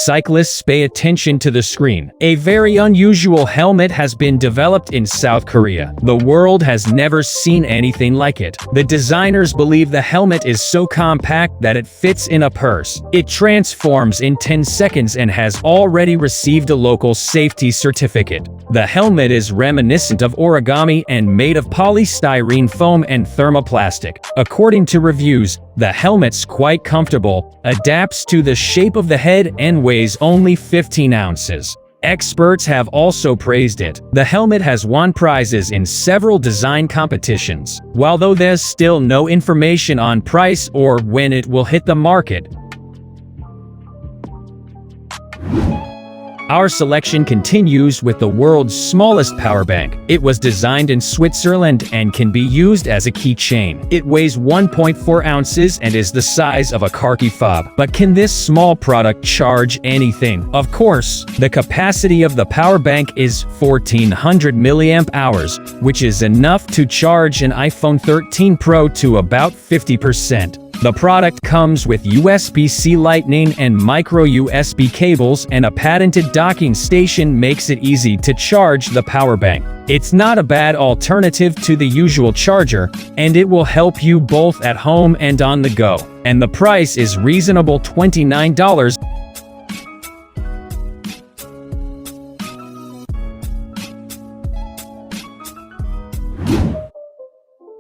Cyclists pay attention to the screen. A very unusual helmet has been developed in South Korea. The world has never seen anything like it. The designers believe the helmet is so compact that it fits in a purse. It transforms in 10 seconds and has already received a local safety certificate. The helmet is reminiscent of origami and made of polystyrene foam and thermoplastic. According to reviews, the helmet's quite comfortable, adapts to the shape of the head, and weighs only 15 ounces. Experts have also praised it. The helmet has won prizes in several design competitions. While though there's still no information on price or when it will hit the market, our selection continues with the world's smallest power bank. It was designed in Switzerland and can be used as a keychain. It weighs 1.4 ounces and is the size of a car key fob. But can this small product charge anything? Of course, the capacity of the power bank is 1400 milliamp hours, which is enough to charge an iPhone 13 Pro to about 50%. The product comes with USB-C Lightning and micro USB cables, and a patented docking station makes it easy to charge the power bank. It's not a bad alternative to the usual charger, and it will help you both at home and on the go. And the price is reasonable, $29.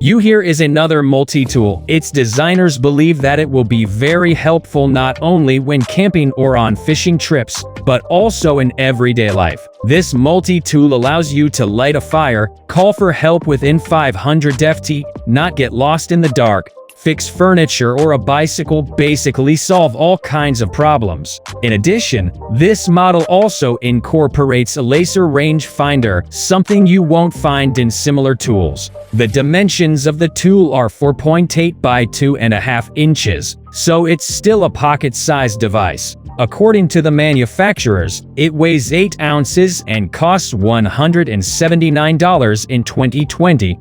Here is another multi-tool. Its designers believe that it will be very helpful not only when camping or on fishing trips, but also in everyday life. This multi-tool allows you to light a fire, call for help within 500 ft, not get lost in the dark, fix furniture or a bicycle, basically solve all kinds of problems. In addition, this model also incorporates a laser range finder, something you won't find in similar tools. The dimensions of the tool are 4.8 by 2.5 inches, so it's still a pocket-sized device. According to the manufacturers, it weighs 8 ounces and costs $179 in 2020.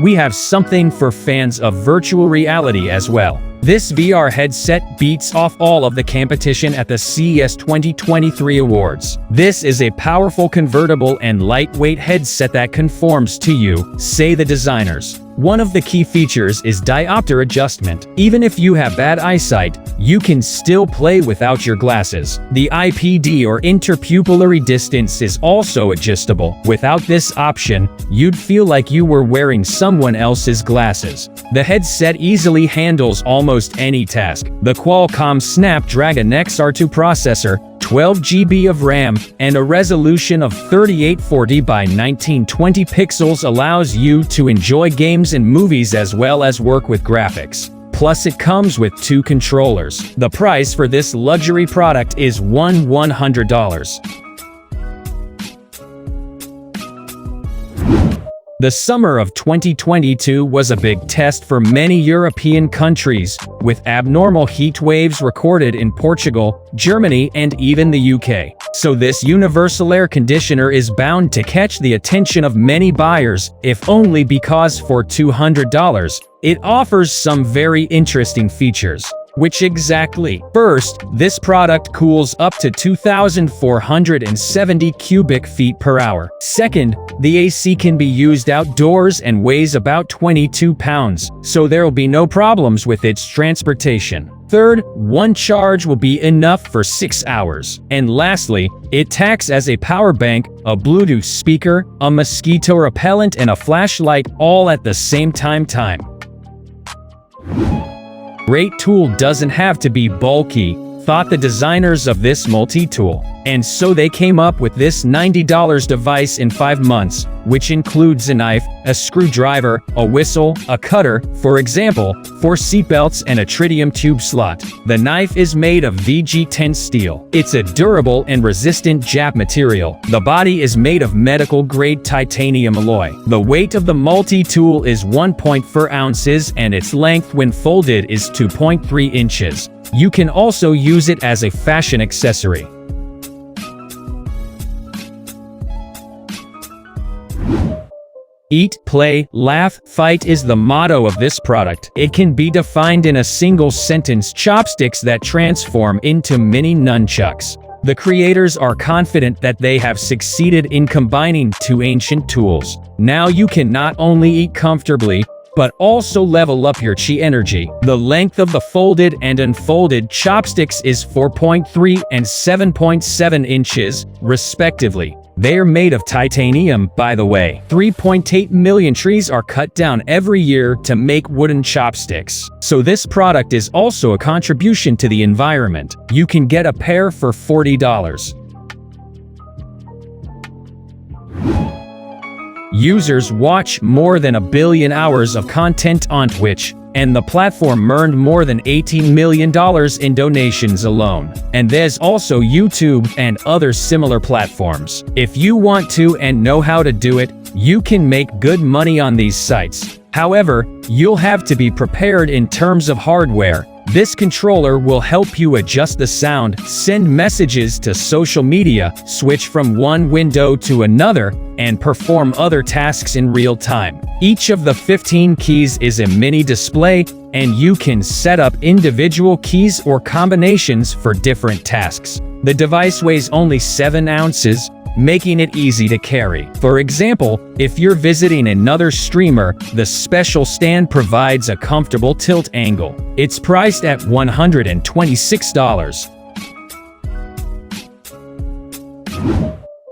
We have something for fans of virtual reality as well. This VR headset beats off all of the competition at the CES 2023 awards. This is a powerful convertible and lightweight headset that conforms to you, say the designers. One of the key features is diopter adjustment. Even if you have bad eyesight, you can still play without your glasses. The IPD or interpupillary distance is also adjustable. Without this option, you'd feel like you were wearing someone else's glasses. The headset easily handles almost any task. The Qualcomm Snapdragon XR2 processor, 12 GB of RAM, and a resolution of 3840 by 1920 pixels allows you to enjoy games and movies as well as work with graphics. Plus, it comes with 2 controllers. The price for this luxury product is $100. The summer of 2022 was a big test for many European countries, with abnormal heat waves recorded in Portugal, Germany, and even the UK. So this universal air conditioner is bound to catch the attention of many buyers, if only because for $200, it offers some very interesting features. Which exactly? First, this product cools up to 2,470 cubic feet per hour. Second, the AC can be used outdoors and weighs about 22 pounds, so there will be no problems with its transportation. Third, one charge will be enough for 6 hours. And lastly, it acts as a power bank, a Bluetooth speaker, a mosquito repellent, and a flashlight all at the same time. Great tool doesn't have to be bulky, thought the designers of this multi-tool. And so they came up with this $90 device in 5 months, which includes a knife, a screwdriver, a whistle, a cutter, for example, 4 seatbelts, and a tritium tube slot. The knife is made of VG10 steel. It's a durable and resistant JAP material. The body is made of medical-grade titanium alloy. The weight of the multi-tool is 1.4 ounces and its length when folded is 2.3 inches. You can also use it as a fashion accessory. Eat, play, laugh, fight is the motto of this product. It can be defined in a single sentence: chopsticks that transform into mini nunchucks. The creators are confident that they have succeeded in combining two ancient tools. Now you can not only eat comfortably, but also level up your chi energy. The length of the folded and unfolded chopsticks is 4.3 and 7.7 inches, respectively. They are made of titanium, by the way. 3.8 million trees are cut down every year to make wooden chopsticks. So this product is also a contribution to the environment. You can get a pair for $40. Users watch more than 1 billion hours of content on Twitch, and the platform earned more than $18 million in donations alone. And there's also YouTube and other similar platforms. If you want to and know how to do it, you can make good money on these sites. However, you'll have to be prepared in terms of hardware. This controller will help you adjust the sound, send messages to social media, switch from one window to another, and perform other tasks in real time. Each of the 15 keys is a mini display, and you can set up individual keys or combinations for different tasks. The device weighs only 7 ounces, making it easy to carry. For example, if you're visiting another streamer, the special stand provides a comfortable tilt angle. It's priced at $126.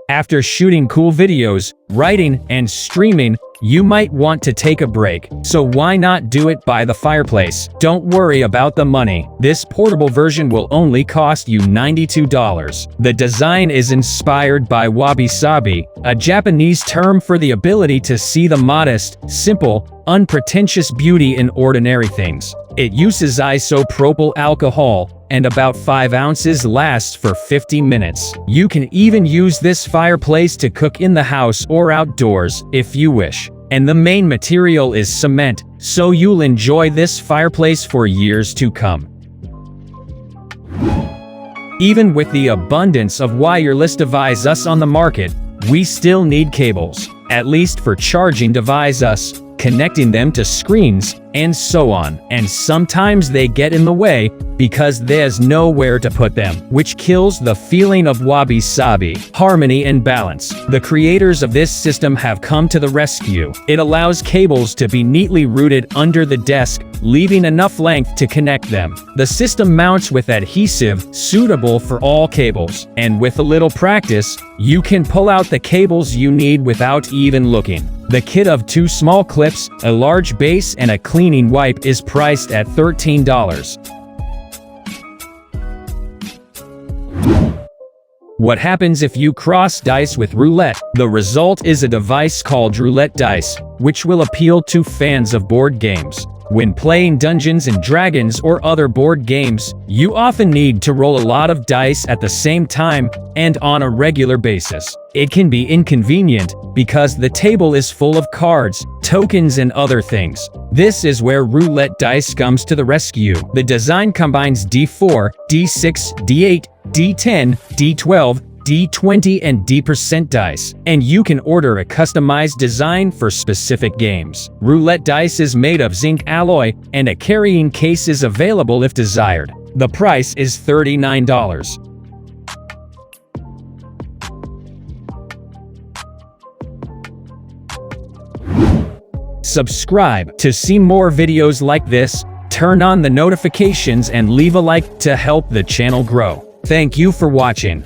After shooting cool videos, writing, and streaming, you might want to take a break. So why not do it by the fireplace? Don't worry about the money. This portable version will only cost you $92. The design is inspired by wabi-sabi, a Japanese term for the ability to see the modest, simple, unpretentious beauty in ordinary things. It uses isopropyl alcohol, and about 5 ounces lasts for 50 minutes. You can even use this fireplace to cook in the house or outdoors, if you wish. And the main material is cement, so you'll enjoy this fireplace for years to come. Even with the abundance of wireless devices on the market, we still need cables, at least for charging devices, connecting them to screens, and so on. And sometimes they get in the way because there's nowhere to put them, which kills the feeling of wabi-sabi, harmony and balance. The creators of this system have come to the rescue. It allows cables to be neatly routed under the desk, leaving enough length to connect them. The system mounts with adhesive, suitable for all cables, and with a little practice, you can pull out the cables you need without even looking. The kit of 2 small clips, a large base, and a cleaning wipe is priced at $13. What happens if you cross dice with roulette? The result is a device called Roulette Dice, which will appeal to fans of board games. When playing Dungeons & Dragons or other board games, you often need to roll a lot of dice at the same time and on a regular basis. It can be inconvenient because the table is full of cards, tokens, and other things. This is where Roulette Dice comes to the rescue. The design combines D4, D6, D8, D10, D12, D20 and D% dice, and you can order a customized design for specific games. Roulette Dice is made of zinc alloy, and a carrying case is available if desired. The price is $39. Subscribe to see more videos like this, turn on the notifications and leave a like to help the channel grow. Thank you for watching.